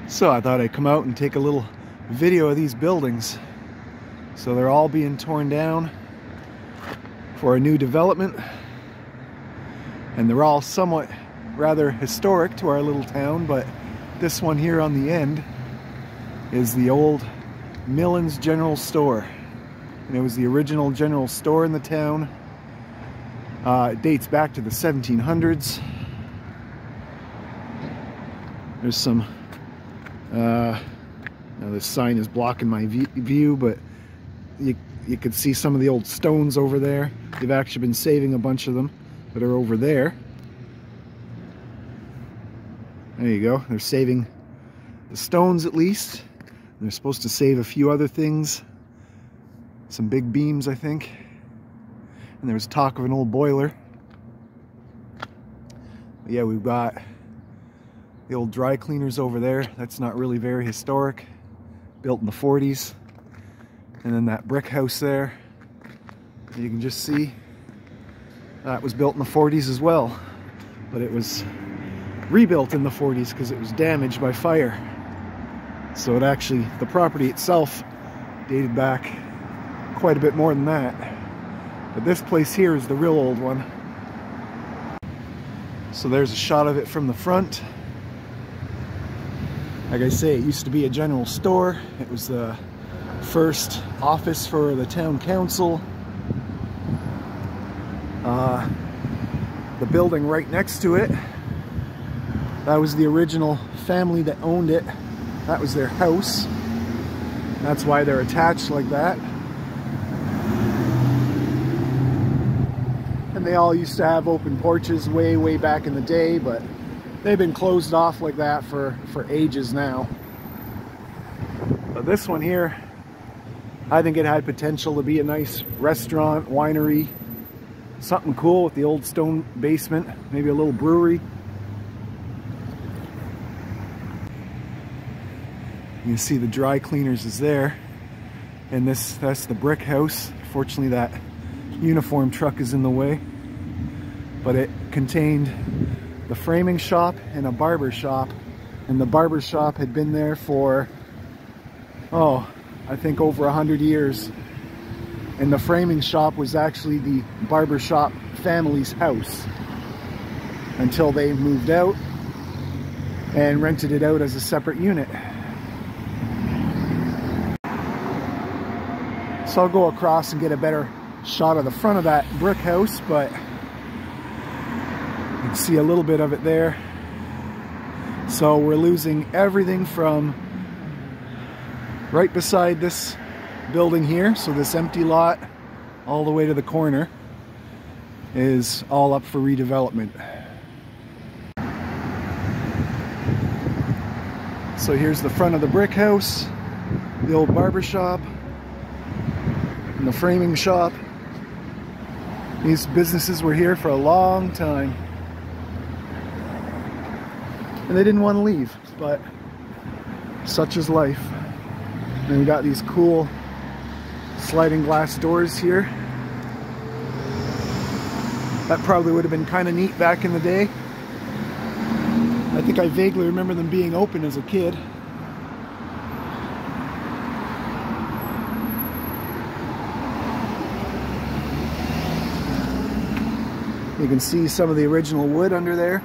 So I thought I'd come out and take a little video of these buildings. So they're all being torn down for a new development, and they're all somewhat rather historic to our little town, but this one here on the end is the old Millen's General Store, and it was the original general store in the town. It dates back to the 1700s. There's some now this sign is blocking my view, but you could see some of the old stones over there. They've actually been saving a bunch of them that are over there. There you go. They're saving the stones at least. And they're supposed to save a few other things. Some big beams, I think. And there was talk of an old boiler. But yeah, we've got the old dry cleaners over there. That's not really very historic. Built in the 40s. And then that brick house there, you can just see that was built in the 40s as well. But it was rebuilt in the 40s because it was damaged by fire. So it actually, the property itself dated back quite a bit more than that. But this place here is the real old one. So there's a shot of it from the front. Like I say, it used to be a general store. It was the first office for the town council. The building right next to it, that was the original family that owned it. That was their house. That's why they're attached like that. And they all used to have open porches way back in the day, but they've been closed off like that for ages now. But this one here, I think it had potential to be a nice restaurant, winery, something cool with the old stone basement, maybe a little brewery. You can see the dry cleaners is there, and that's the brick house. Fortunately, that uniform truck is in the way, but it contained the framing shop and a barber shop, and the barber shop had been there for, oh, I think over 100 years. And the framing shop was actually the barber shop family's house until they moved out and rented it out as a separate unit. So I'll go across and get a better shot of the front of that brick house, but you can see a little bit of it there. So we're losing everything from right beside this building here, so this empty lot all the way to the corner is all up for redevelopment. So here's the front of the brick house, the old barber shop, and the framing shop. These businesses were here for a long time, and they didn't want to leave, but such is life. And we got these cool sliding glass doors here. That probably would have been kind of neat back in the day. I think I vaguely remember them being open as a kid. You can see some of the original wood under there.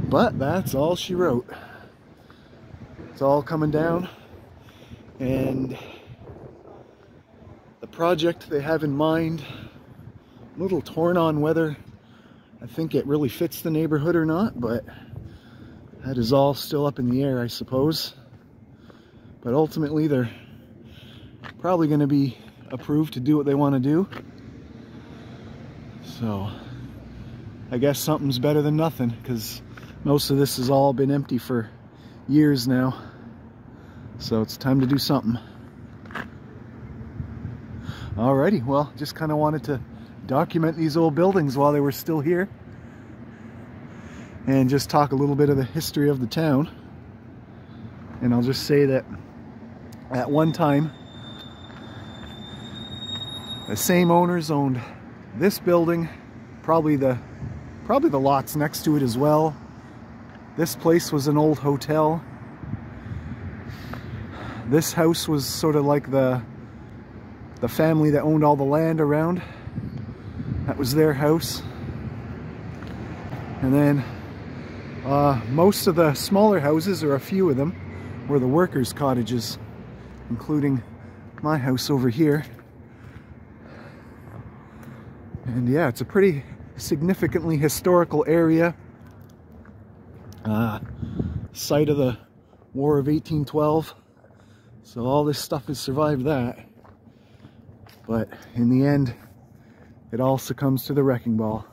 But that's all she wrote. It's all coming down, and the project they have in mind, a little torn on whether I think it really fits the neighborhood or not, but that is all still up in the air, I suppose. But ultimately they're probably going to be approved to do what they want to do. So I guess something's better than nothing, because most of this has all been empty for years now. So it's time to do something. Alrighty, well, just kind of wanted to document these old buildings while they were still here, and just talk a little bit of the history of the town. And I'll just say that at one time The same owners owned this building, probably the lots next to it as well. This place was an old hotel. This house was sort of like the family that owned all the land around. That was their house. And then most of the smaller houses, or a few of them, were the workers' cottages, including my house over here. And yeah, it's a pretty significantly historical area. Site of the War of 1812. So all this stuff has survived that. But in the end, it all succumbs to the wrecking ball.